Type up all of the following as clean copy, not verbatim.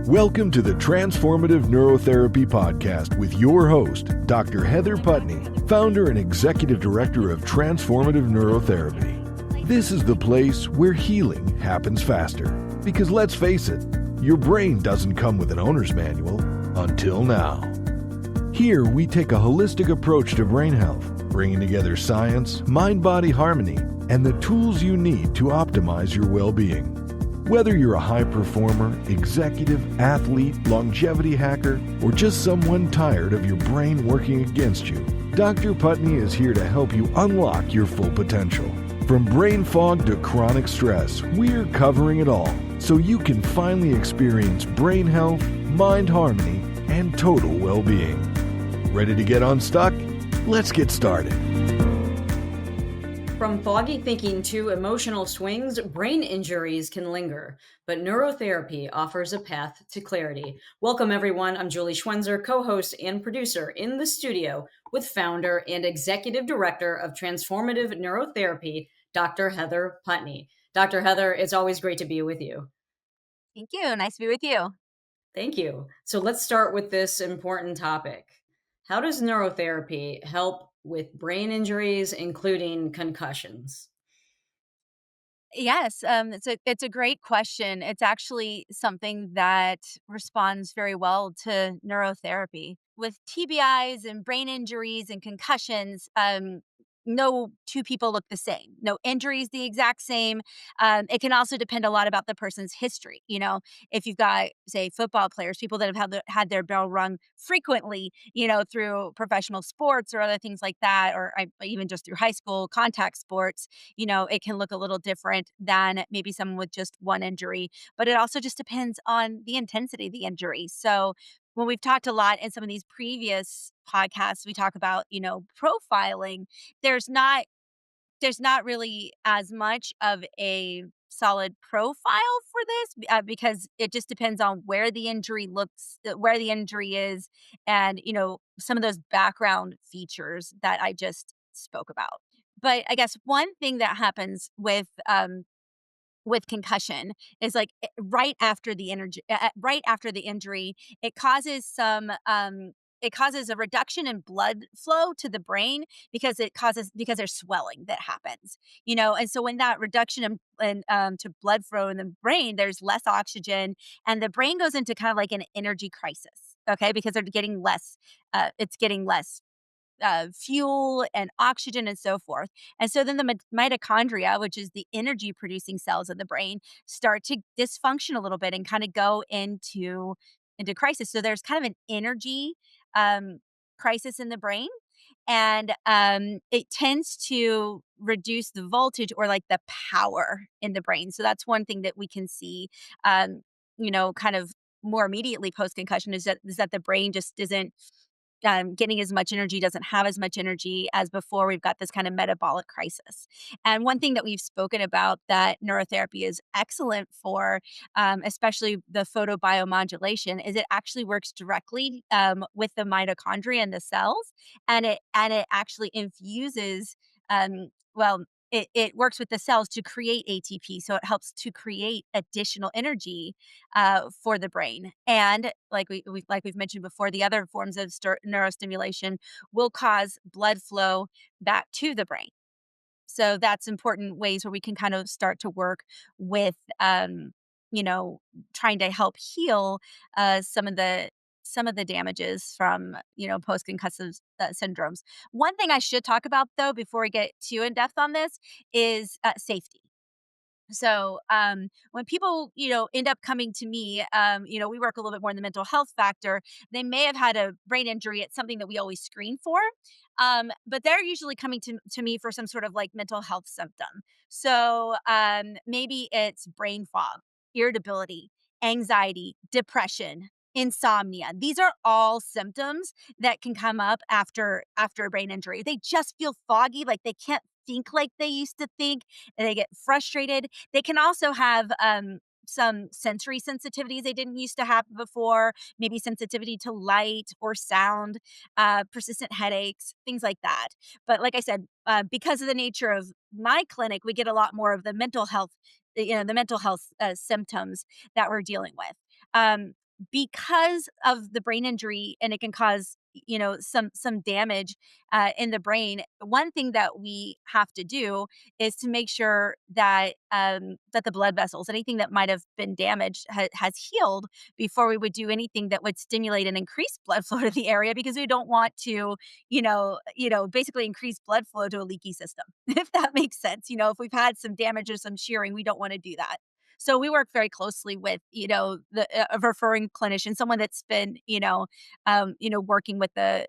Welcome to the Transformative Neurotherapy Podcast with your host, Dr. Heather Putney, founder and executive director of Transformative Neurotherapy. This is the place where healing happens faster. Because let's face it, your brain doesn't come with an owner's manual until now. Here, we take a holistic approach to brain health, bringing together science, mind-body harmony, and the tools you need to optimize your well-being. Whether you're a high performer, executive, athlete, longevity hacker, or just someone tired of your brain working against you, Dr. Putney is here to help you unlock your full potential. From brain fog to chronic stress, we're covering it all so you can finally experience brain health, mind harmony, and total well-being. Ready to get unstuck? Let's get started. From foggy thinking to emotional swings, brain injuries can linger, but neurotherapy offers a path to clarity. Welcome, everyone. I'm Julie Schwenzer, co-host and producer in the studio with founder and executive director of Transformative Neurotherapy, Dr. Heather Putney. Dr. Heather, it's always great to be with you. Thank you. Nice to be with you. Thank you. So let's start with this important topic. How does neurotherapy help with brain injuries, including concussions? Yes, it's a great question. It's actually something that responds very well to neurotherapy. With TBIs and brain injuries and concussions, no two people look the same. No injury is the exact same. It can also depend a lot about the person's history. If you've got, say, football players, people that have had their bell rung frequently, through professional sports or other things like that, or even just through high school contact sports, it can look a little different than maybe someone with just one injury. But it also just depends on the intensity of the injury. So when we've talked a lot in some of these previous podcasts, we talk about, profiling. There's not there's not really as much of a solid profile for this because it just depends on where the injury is, and some of those background features that I just spoke about. But I guess one thing that happens with concussion is like right after the injury, it causes it causes a reduction in blood flow to the brain because there's swelling that happens, and so when that reduction to blood flow in the brain, there's less oxygen, and the brain goes into kind of like an energy crisis, okay, because they're getting less, it's getting less fuel and oxygen and so forth. And so then the mitochondria, which is the energy producing cells of the brain, start to dysfunction a little bit and kind of go into crisis. So there's kind of an energy um, crisis in the brain. And it tends to reduce the voltage or like the power in the brain. So that's one thing that we can see, kind of more immediately post concussion is that the brain just isn't getting as much energy, doesn't have as much energy as before. We've got this kind of metabolic crisis. And one thing that we've spoken about that neurotherapy is excellent for, especially the photobiomodulation, is it actually works directly with the mitochondria and the cells, and it actually infuses, well. It works with the cells to create ATP, so it helps to create additional energy for the brain. And like we've mentioned before, the other forms of neurostimulation will cause blood flow back to the brain. So that's important ways where we can kind of start to work with, you know, trying to help heal some of the damages from post concussive syndromes. One thing I should talk about though before we get too in depth on this is safety. So when people, end up coming to me, we work a little bit more in the mental health factor. They may have had a brain injury. It's something that we always screen for. But they're usually coming to me for some sort of like mental health symptom. So maybe it's brain fog, irritability, anxiety, depression, insomnia. These are all symptoms that can come up after a brain injury. They just feel foggy, like they can't think like they used to think, and they get frustrated. They can also have some sensory sensitivities they didn't used to have before, maybe sensitivity to light or sound, persistent headaches, things like that. But like I said, because of the nature of my clinic, we get a lot more of the mental health symptoms that we're dealing with. because of the brain injury, and it can cause, some damage in the brain. One thing that we have to do is to make sure that that the blood vessels, anything that might have been damaged, has healed before we would do anything that would stimulate and increase blood flow to the area, because we don't want to, basically increase blood flow to a leaky system. If that makes sense. If we've had some damage or some shearing, we don't want to do that. So we work very closely with, the a referring clinician, someone that's been, working with the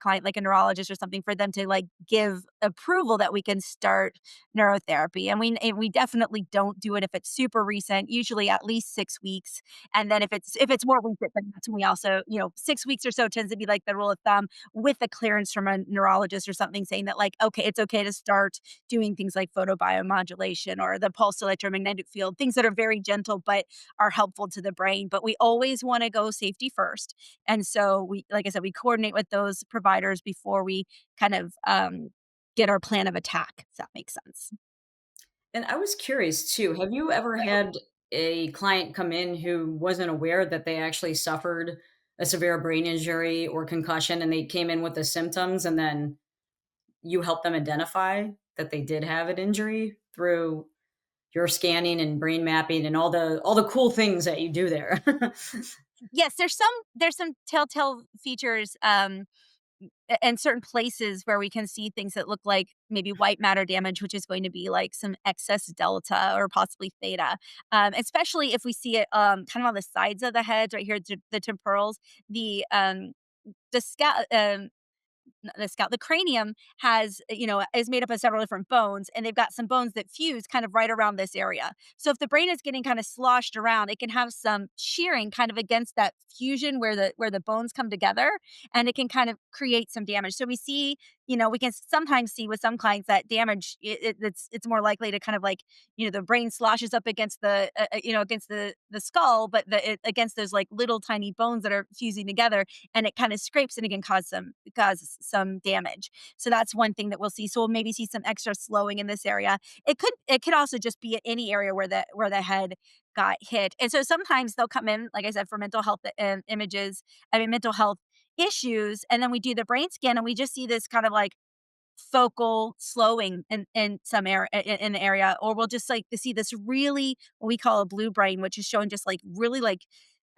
client, like a neurologist or something, for them to like give approval that we can start neurotherapy. And we definitely don't do it if it's super recent, usually at least 6 weeks. And then if it's more recent, then that's when we also, 6 weeks or so tends to be like the rule of thumb, with a clearance from a neurologist or something saying that, like, okay, it's okay to start doing things like photobiomodulation or the pulse electromagnetic field, things that are very gentle but are helpful to the brain. But we always want to go safety first. And so we, like I said, we coordinate with those providers before we kind of get our plan of attack, if that makes sense. And I was curious too, have you ever had a client come in who wasn't aware that they actually suffered a severe brain injury or concussion, and they came in with the symptoms, and then you help them identify that they did have an injury through your scanning and brain mapping and all the cool things that you do there? Yes, there's some telltale features, and certain places where we can see things that look like maybe white matter damage, which is going to be like some excess delta or possibly theta. Especially if we see it kind of on the sides of the heads, right here, the temporals, the scalp. The cranium has, is made up of several different bones, and they've got some bones that fuse kind of right around this area. So if the brain is getting kind of sloshed around, it can have some shearing kind of against that fusion where the bones come together, and it can kind of create some damage. So we see, we can sometimes see with some clients that damage, it's more likely to kind of like, the brain sloshes up against against the skull, but against those like little tiny bones that are fusing together, and it kind of scrapes, and it can cause some damage. So that's one thing that we'll see. So we'll maybe see some extra slowing in this area. It could also just be at any area where the head got hit. And so sometimes they'll come in, like I said, for mental health images, mental health issues, and then we do the brain scan, and we just see this kind of like focal slowing in some area, in the area, or we'll just like to see this really, what we call a blue brain, which is showing just like really like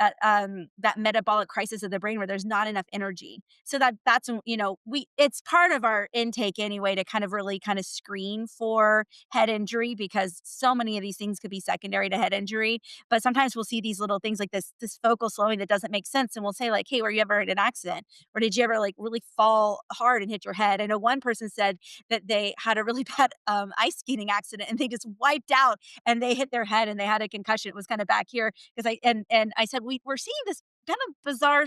that metabolic crisis of the brain where there's not enough energy. So that's when, we it's part of our intake anyway, to kind of really kind of screen for head injury, because so many of these things could be secondary to head injury. But sometimes we'll see these little things like this focal slowing that doesn't make sense, and we'll say like, hey, were you ever in an accident, or did you ever like really fall hard and hit your head? I know one person said that they had a really bad ice skating accident, and they just wiped out, and they hit their head, and they had a concussion. It was kind of back here, because I said, we're seeing this kind of bizarre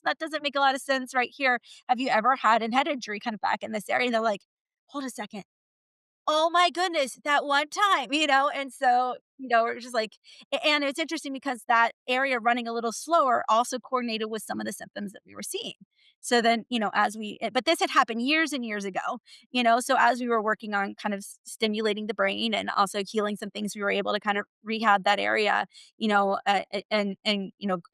that doesn't make a lot of sense right here. Have you ever had a head injury kind of back in this area? And they're like, hold a second. Oh my goodness, that one time, and so, we're just like, and it's interesting because that area running a little slower also coordinated with some of the symptoms that we were seeing. So then, but this had happened years and years ago, so as we were working on kind of stimulating the brain and also healing some things, we were able to kind of rehab that area, and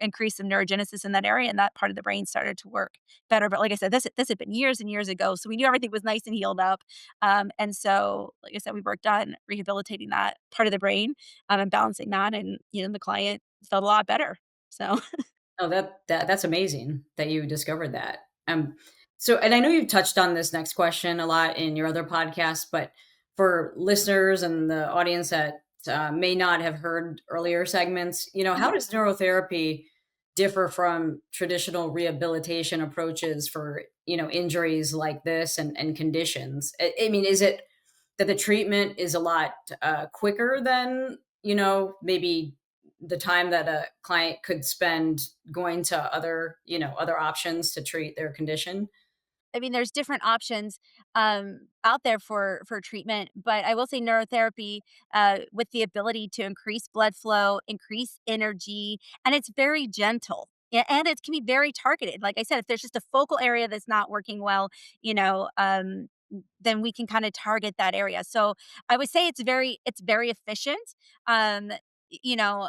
increase some neurogenesis in that area, and that part of the brain started to work better. But like I said, this had been years and years ago, so we knew everything was nice and healed up. And so, like I said, we worked on rehabilitating that part of the brain, and balancing that, and the client felt a lot better. So, Oh, that's amazing that you discovered that. So, and I know you've touched on this next question a lot in your other podcasts, but for listeners and the audience that may not have heard earlier segments, how Mhm. does neurotherapy differ from traditional rehabilitation approaches for injuries like this and conditions? I mean, is it that the treatment is a lot quicker than maybe the time that a client could spend going to other options to treat their condition? I mean, there's different options out there for treatment, but I will say neurotherapy, with the ability to increase blood flow, increase energy, and it's very gentle. And it can be very targeted. Like I said, if there's just a focal area that's not working well, then we can kind of target that area. So I would say it's very efficient. Um, you know,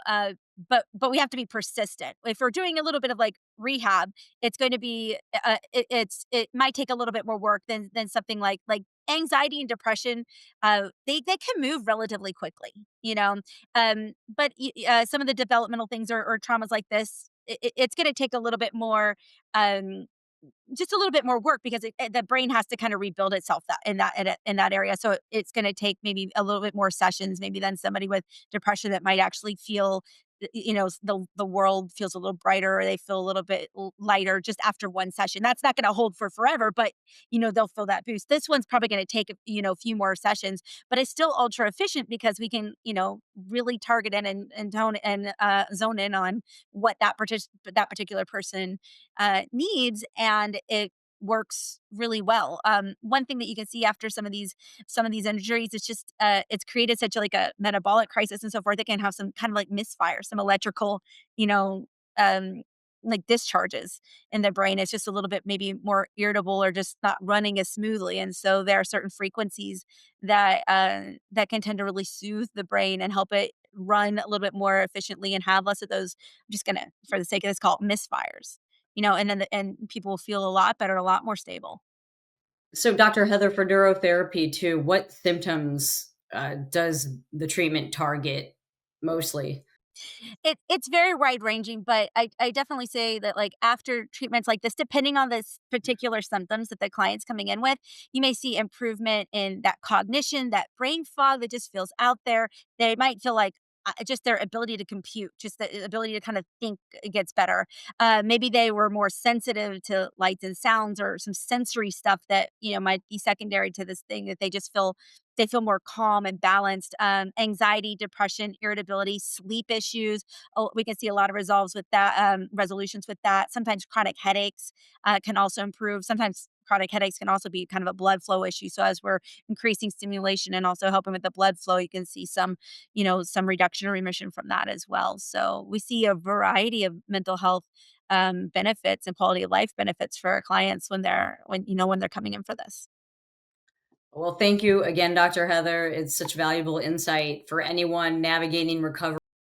but we have to be persistent. If we're doing a little bit of like rehab, it's going to be it might take a little bit more work than something like anxiety and depression. They can move relatively quickly, you know. But some of the developmental things or traumas like this, it's going to take a little bit more. Um, just a little bit more work because the brain has to kind of rebuild itself in that area. So it's going to take maybe a little bit more sessions, maybe than somebody with depression that might actually feel, the world feels a little brighter, or they feel a little bit lighter just after one session. That's not going to hold for forever, but they'll feel that boost. This one's probably going to take a few more sessions, but it's still ultra efficient because we can really target in and tone and zone in on what that particular person needs, and it works really well. One thing that you can see after some of these injuries is just it's created such a metabolic crisis and so forth. It can have some kind of like misfire, some electrical, you know, um, like discharges in the brain. It's just a little bit maybe more irritable or just not running as smoothly. And so there are certain frequencies that can tend to really soothe the brain and help it run a little bit more efficiently and have less of those. I'm just gonna, for the sake of this, call it misfires. And then and people will feel a lot better, a lot more stable. So, Dr. Heather, for neurotherapy too, what symptoms does the treatment target mostly? It's very wide ranging, but I definitely say that, like, after treatments like this, depending on this particular symptoms that the client's coming in with, you may see improvement in that cognition, that brain fog that just feels out there. They might feel like just their ability to compute, just the ability to kind of think gets better. Maybe they were more sensitive to lights and sounds or some sensory stuff that might be secondary to this thing that they feel more calm and balanced. Anxiety, depression, irritability, sleep issues. Oh, we can see a lot of resolves with that, resolutions with that. Sometimes chronic headaches can also improve. Sometimes chronic headaches can also be kind of a blood flow issue. So as we're increasing stimulation and also helping with the blood flow, you can see some reduction or remission from that as well. So we see a variety of mental health benefits and quality of life benefits for our clients when they're coming in for this. Well, thank you again, Dr. Heather. It's such valuable insight for anyone navigating recovery